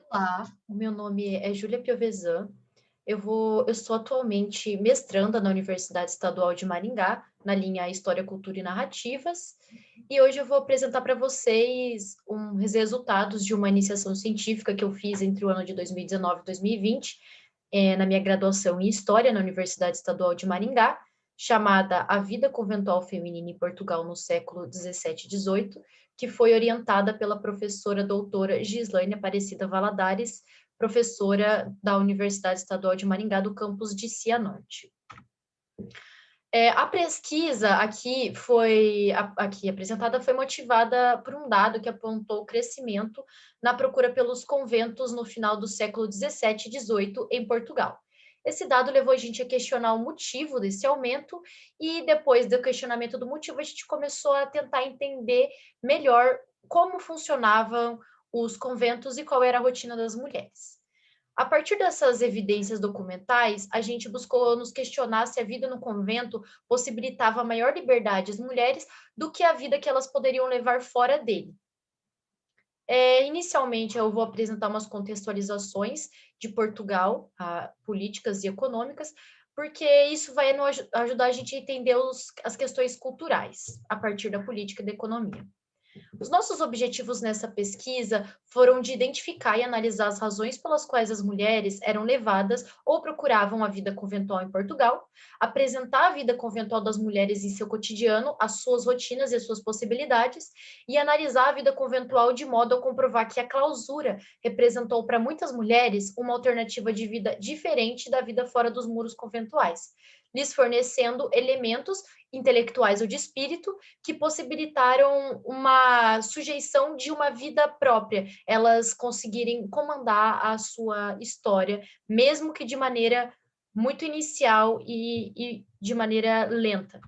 Olá, o meu nome é Júlia Piovesan. Eu sou atualmente mestranda na Universidade Estadual de Maringá, na linha História, Cultura e Narrativas, e hoje eu vou apresentar para vocês os resultados de uma iniciação científica que eu fiz entre o ano de 2019 e 2020, na minha graduação em História na Universidade Estadual de Maringá, chamada A Vida Conventual Feminina em Portugal no século XVII e XVIII, que foi orientada pela professora doutora Gislaine Aparecida Valadares, professora da Universidade Estadual de Maringá, do campus de Cianorte. A pesquisa aqui apresentada foi motivada por um dado que apontou o crescimento na procura pelos conventos no final do século XVII e XVIII em Portugal. Esse dado levou a gente a questionar o motivo desse aumento e depois do questionamento do motivo a gente começou a tentar entender melhor como funcionavam os conventos e qual era a rotina das mulheres. A partir dessas evidências documentais, a gente buscou nos questionar se a vida no convento possibilitava maior liberdade às mulheres do que a vida que elas poderiam levar fora dele. Inicialmente, eu vou apresentar umas contextualizações de Portugal, políticas e econômicas, porque isso vai ajudar a gente a entender as questões culturais a partir da política e da economia. Os nossos objetivos nessa pesquisa foram de identificar e analisar as razões pelas quais as mulheres eram levadas ou procuravam a vida conventual em Portugal, apresentar a vida conventual das mulheres em seu cotidiano, as suas rotinas e as suas possibilidades, e analisar a vida conventual de modo a comprovar que a clausura representou para muitas mulheres uma alternativa de vida diferente da vida fora dos muros conventuais, lhes fornecendo elementos intelectuais ou de espírito que possibilitaram uma sujeição de uma vida própria, elas conseguirem comandar a sua história, mesmo que de maneira muito inicial e de maneira lenta.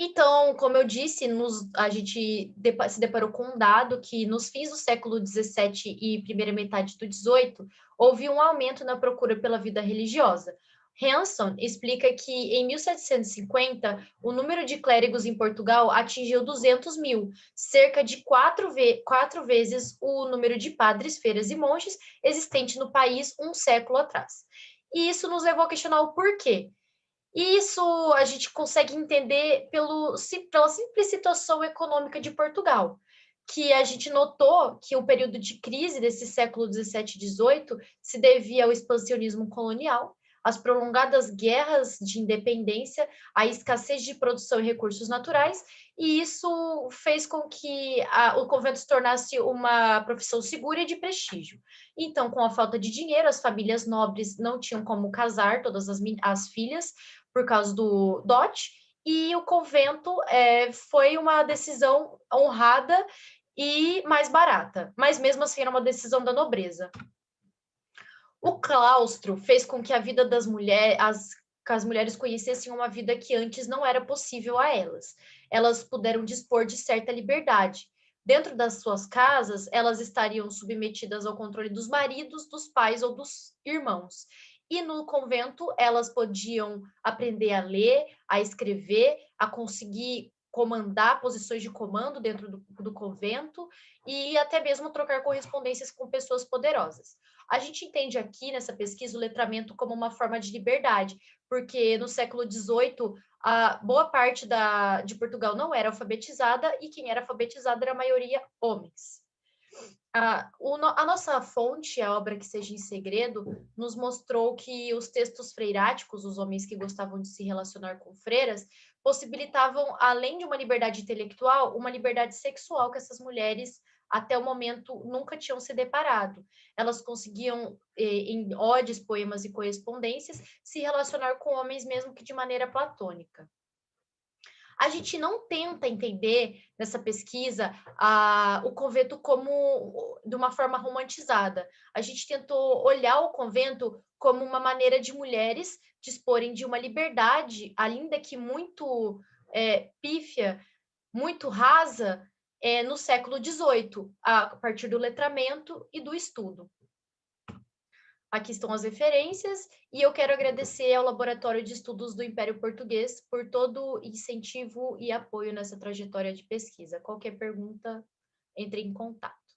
Então, como eu disse, a gente se deparou com um dado que nos fins do século XVII e primeira metade do XVIII, houve um aumento na procura pela vida religiosa. Hanson explica que em 1750, o número de clérigos em Portugal atingiu 200 mil, cerca de quatro vezes o número de padres, freiras e monges existente no país um século atrás. E isso nos levou a questionar o porquê. E isso a gente consegue entender pela simples situação econômica de Portugal, que a gente notou que o período de crise desse século XVII e XVIII se devia ao expansionismo colonial, às prolongadas guerras de independência, à escassez de produção e recursos naturais, e isso fez com que o convento se tornasse uma profissão segura e de prestígio. Então, com a falta de dinheiro, as famílias nobres não tinham como casar todas as filhas, por causa do dote, e o convento foi uma decisão honrada e mais barata, mas mesmo assim era uma decisão da nobreza. O claustro fez com que a vida das mulheres, as mulheres conhecessem uma vida que antes não era possível a elas. Elas puderam dispor de certa liberdade. Dentro das suas casas, elas estariam submetidas ao controle dos maridos, dos pais ou dos irmãos. E no convento, elas podiam aprender a ler, a escrever, a conseguir comandar posições de comando dentro do convento e até mesmo trocar correspondências com pessoas poderosas. A gente entende aqui nessa pesquisa o letramento como uma forma de liberdade, porque no século XVIII a boa parte de Portugal não era alfabetizada e quem era alfabetizado era a maioria homens. A nossa fonte, a obra Que Seja em Segredo, nos mostrou que os textos freiráticos, os homens que gostavam de se relacionar com freiras, possibilitavam, além de uma liberdade intelectual, uma liberdade sexual que essas mulheres, até o momento, nunca tinham se deparado. Elas conseguiam, em odes, poemas e correspondências, se relacionar com homens mesmo que de maneira platônica. A gente não tenta entender nessa pesquisa o convento como de uma forma romantizada. A gente tentou olhar o convento como uma maneira de mulheres disporem de uma liberdade, ainda que muito pífia, muito rasa, no século XVIII, a partir do letramento e do estudo. Aqui estão as referências, e eu quero agradecer ao Laboratório de Estudos do Império Português por todo o incentivo e apoio nessa trajetória de pesquisa. Qualquer pergunta, entre em contato.